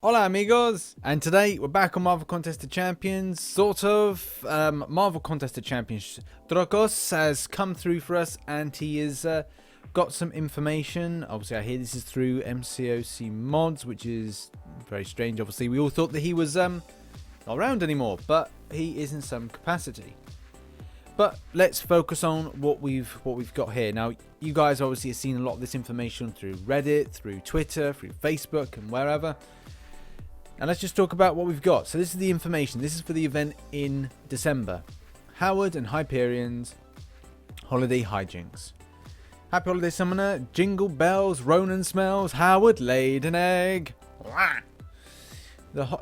Hola amigos, and today we're back on Marvel Contest of Champions, sort of. Marvel Contest of Champions Drogos has come through for us and he has got some information. Obviously I hear this is through MCOC mods, which is very strange. Obviously we all thought that he was not around anymore, but he is in some capacity. But let's focus on what we've got here. Now you guys obviously have seen a lot of this information through Reddit, through Twitter, through Facebook and wherever. And let's just talk about what we've got. So this is the information. This is for the event in December. Howard and Hyperion's Holiday Hijinks. Happy Holiday Summoner. Jingle bells, Ronan smells. Howard laid an egg. I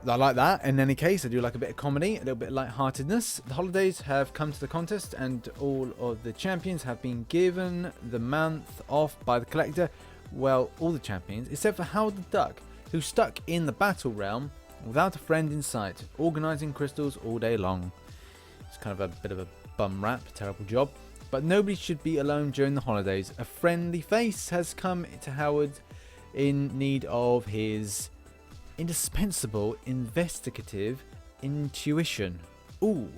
like that. In any case, I do like a bit of comedy, a little bit of lightheartedness. The holidays have come to the contest and all of the champions have been given the month off by the collector. Well, all the champions, except for Howard the Duck, who's stuck in the battle realm without a friend in sight, organising crystals all day long. It's kind of a bit of a bum rap, terrible job. But nobody should be alone during the holidays. A friendly face has come to Howard in need of his indispensable investigative intuition. Ooh.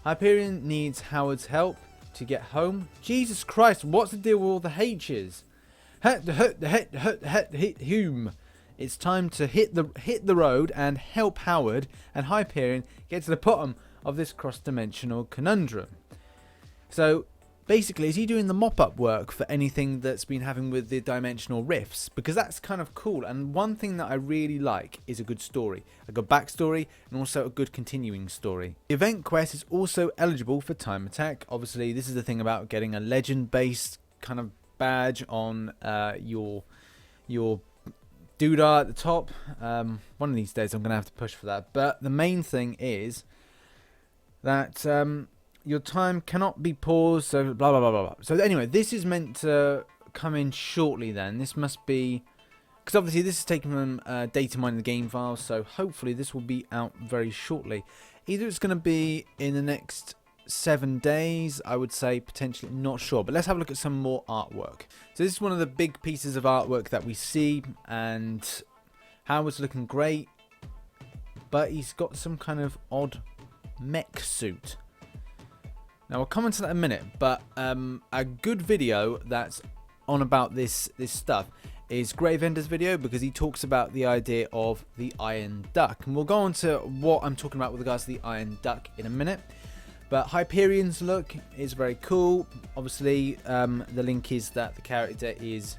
Hyperion needs Howard's help to get home. Jesus Christ, what's the deal with all the H's? Hume. It's time to hit the road and help Howard and Hyperion get to the bottom of this cross-dimensional conundrum. So basically, is he doing the mop-up work for anything that's been having with the dimensional rifts? Because that's kind of cool. And one thing that I really like is a good story, a good backstory, and also a good continuing story. The event quest is also eligible for time attack. Obviously, this is the thing about getting a legend-based kind of badge on your doodah at the top. One of these days I'm going to have to push for that. But the main thing is that your time cannot be paused, so blah, blah, blah, blah, blah. So anyway, this is meant to come in shortly then. This must be... because obviously this is taking from data mining the game files, so hopefully this will be out very shortly. Either it's going to be in the next 7 days, I would say, potentially, not sure, but let's have a look at some more artwork. So this is one of the big pieces of artwork that we see, and Howard's looking great, but he's got some kind of odd mech suit. Now we'll come into that in a minute, but a good video that's on about this stuff is Gravender's video, because he talks about the idea of the Iron Duck, and we'll go on to what I'm talking about with regards to the Iron Duck in a minute. But Hyperion's look is very cool. Obviously, the link is that the character is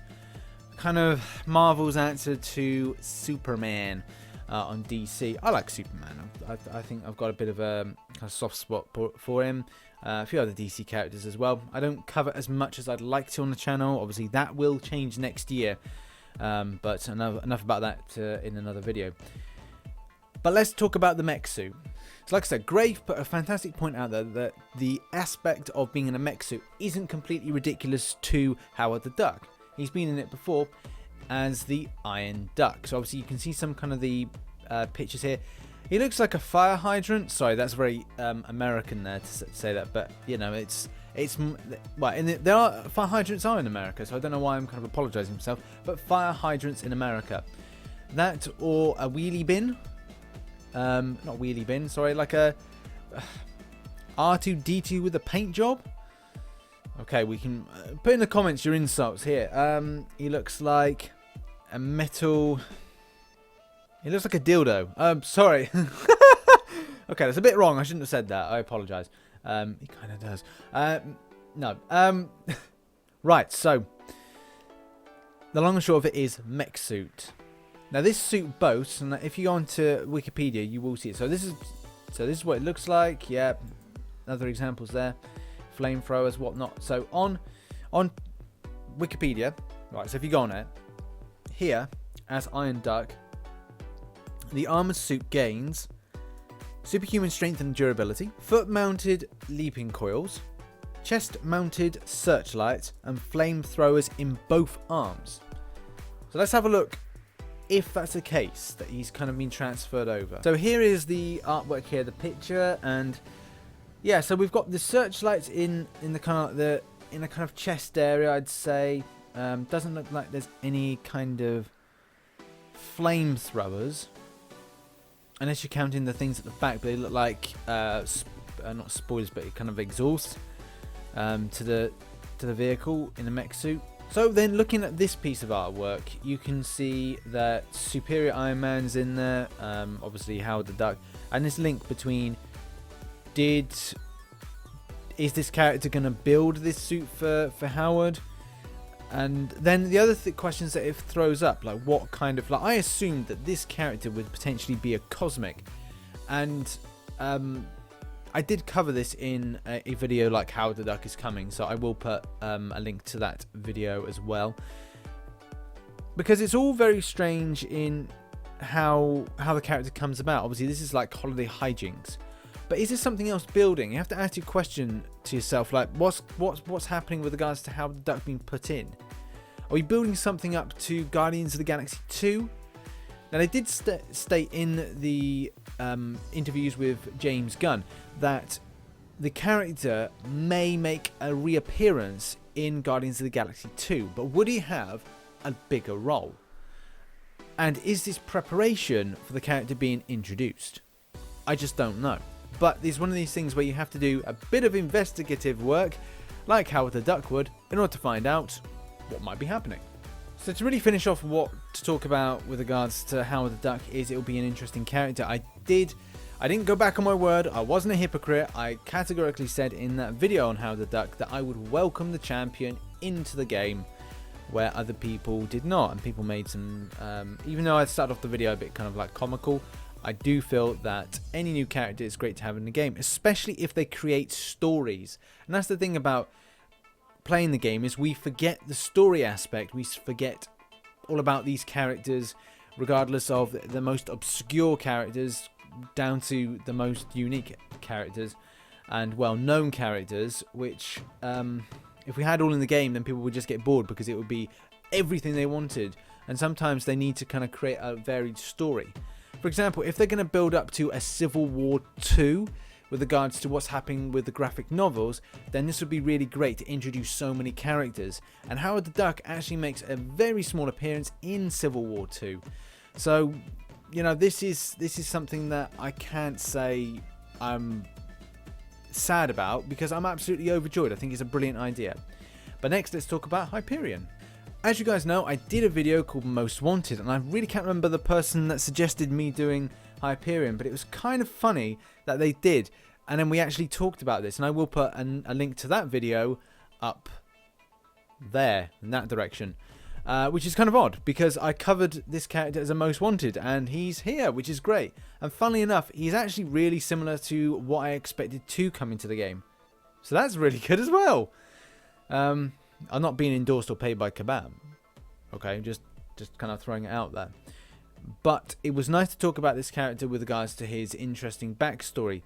kind of Marvel's answer to Superman on DC. I like Superman. I think I've got a bit of a kind of soft spot for him. A few other DC characters as well. I don't cover as much as I'd like to on the channel. Obviously, that will change next year. But enough about that in another video. But let's talk about the mech suit. So like I said, Grave put a fantastic point out there that the aspect of being in a mech suit isn't completely ridiculous to Howard the Duck. He's been in it before as the Iron Duck. So obviously you can see some kind of the pictures here. He looks like a fire hydrant. Sorry, that's very American there to say that, but you know, it's well, there are fire hydrants are in America, so I don't know why I'm kind of apologising myself. But fire hydrants in America, that or a wheelie bin. Not wheelie bin, sorry, like a R2-D2 with a paint job. Okay, we can put in the comments your insults here. He looks like a metal... he looks like a dildo. Sorry. Okay, that's a bit wrong. I shouldn't have said that. I apologise. He kind of does. No. Right, so the long and short of it is mech suit. Now this suit boasts, and if you go onto Wikipedia, you will see it. So this is what it looks like. Yeah, other examples there, flamethrowers, whatnot. So on Wikipedia, right? So if you go on it, here as Iron Duck, the armored suit gains superhuman strength and durability, foot-mounted leaping coils, chest-mounted searchlights, and flamethrowers in both arms. So let's have a look. If that's the case, that he's kind of been transferred over. So here is the artwork here, the picture, and yeah, so we've got the searchlights in the kind of chest area, I'd say. Doesn't look like there's any kind of flamethrowers. unless you're counting the things at the back, but they look like not spoilers, but kind of exhaust to the vehicle in the mech suit. So then, looking at this piece of artwork, you can see that Superior Iron Man's in there, obviously Howard the Duck, and this link between is this character going to build this suit for Howard? And then the other questions that it throws up, like what kind of, like, I assumed that this character would potentially be a cosmic, and I did cover this in a video like Howard the Duck is coming, so I will put a link to that video as well, because it's all very strange in how the character comes about. Obviously this is like holiday hijinks, but is there something else building? You have to ask your question to yourself, like what's happening with regards to how the Duck being put in? Are we building something up to Guardians of the Galaxy 2? Now they did state in the interviews with James Gunn that the character may make a reappearance in Guardians of the Galaxy 2, but would he have a bigger role? And is this preparation for the character being introduced? I just don't know. But it's one of these things where you have to do a bit of investigative work, like Howard the Duck would, in order to find out what might be happening. So to really finish off what to talk about with regards to Howard the Duck is it'll be an interesting character. I didn't go back on my word. I wasn't a hypocrite. I categorically said in that video on Howard the Duck that I would welcome the champion into the game where other people did not. And people made some, even though I started off the video a bit kind of like comical, I do feel that any new character is great to have in the game, especially if they create stories. And that's the thing about playing the game, is we forget the story aspect. We forget all about these characters, regardless of the most obscure characters down to the most unique characters and well-known characters, which if we had all in the game, then people would just get bored because it would be everything they wanted. And sometimes they need to kind of create a varied story. For example, if they're going to build up to a Civil War 2 with regards to what's happening with the graphic novels, then this would be really great to introduce so many characters. And Howard the Duck actually makes a very small appearance in Civil War 2. So, you know, this is something that I can't say I'm sad about, because I'm absolutely overjoyed. I think it's a brilliant idea. But next, let's talk about Hyperion. As you guys know, I did a video called Most Wanted, and I really can't remember the person that suggested me doing Hyperion, but it was kind of funny that they did. And then we actually talked about this, and I will put a link to that video up there, in that direction. Which is kind of odd, because I covered this character as a Most Wanted, and he's here, which is great. And funnily enough, he's actually really similar to what I expected to come into the game. So that's really good as well. I'm not being endorsed or paid by Kabam. Okay, just kind of throwing it out there. But it was nice to talk about this character with regards to his interesting backstory.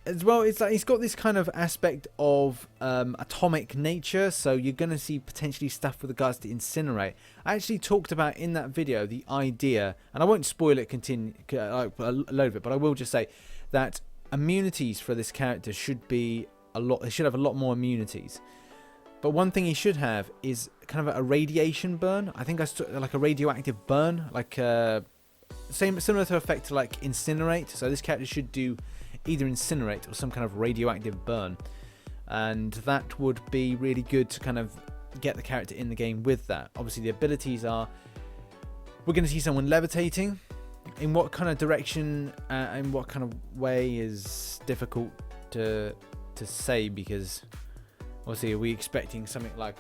As well, it's like he's got this kind of aspect of atomic nature, so you're going to see potentially stuff with regards to incinerate. I actually talked about in that video the idea, and I won't spoil it a load of it, but I will just say that immunities for this character should be a lot. They should have a lot more immunities. But one thing he should have is kind of a radiation burn. I think like a radioactive burn, like similar to effect to like incinerate. So this character should do either incinerate or some kind of radioactive burn, and that would be really good to kind of get the character in the game with that. Obviously the abilities are, we're going to see someone levitating. In what kind of direction and what kind of way is difficult to say, because obviously are we expecting something like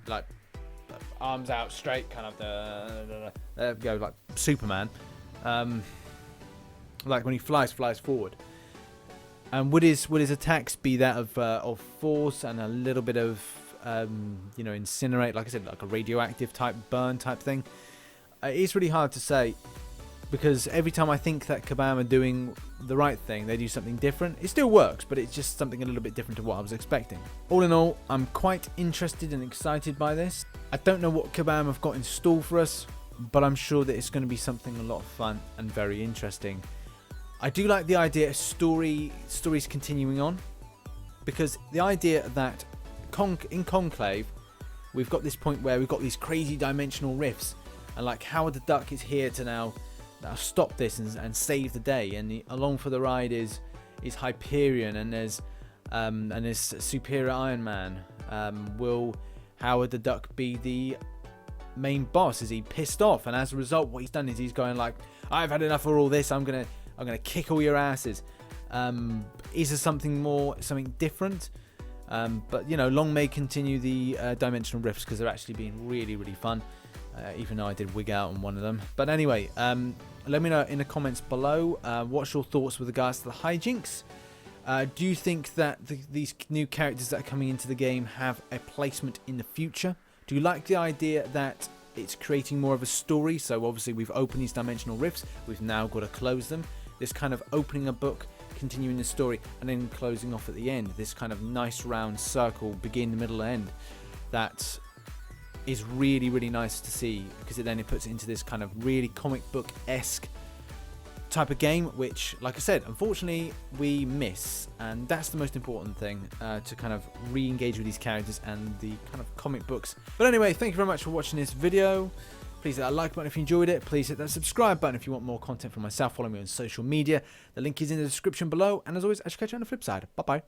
like arms out straight, kind of there we go, like Superman, like when he flies forward. And would his attacks be that of force and a little bit of incinerate, like I said, like a radioactive type burn type thing? It's really hard to say, because every time I think that Kabam are doing the right thing, they do something different. It still works, but it's just something a little bit different to what I was expecting. All in all, I'm quite interested and excited by this. I don't know what Kabam have got in store for us, but I'm sure that it's going to be something a lot of fun and very interesting. I do like the idea of stories continuing on, because the idea that in Conclave, we've got this point where we've got these crazy dimensional rifts, and like Howard the Duck is here to now that'll stop this and save the day. And along for the ride is Hyperion, and there's Superior Iron Man. Will Howard the Duck be the main boss? Is he pissed off? And as a result, what he's done is he's going like, I've had enough of all this. I'm gonna kick all your asses. Is there something different? But you know, long may continue the dimensional rifts, because they're actually being really, really fun. Even though I did wig out on one of them. But anyway, let me know in the comments below what's your thoughts with regards to the hijinks. Do you think that these new characters that are coming into the game have a placement in the future? Do you like the idea that it's creating more of a story? So obviously we've opened these dimensional rifts, we've now got to close them. This kind of opening a book, continuing the story, and then closing off at the end. This kind of nice round circle, begin, middle, end. That is really, really nice to see, because it puts it into this kind of really comic book-esque type of game, which, like I said, unfortunately we miss, and that's the most important thing, to kind of re-engage with these characters and the kind of comic books. But anyway, thank you very much for watching this video. Please hit that like button if you enjoyed it. Please hit that subscribe button if you want more content from myself. Follow me on social media. The link is in the description below, and as always, I shall catch you on the flip side. Bye bye.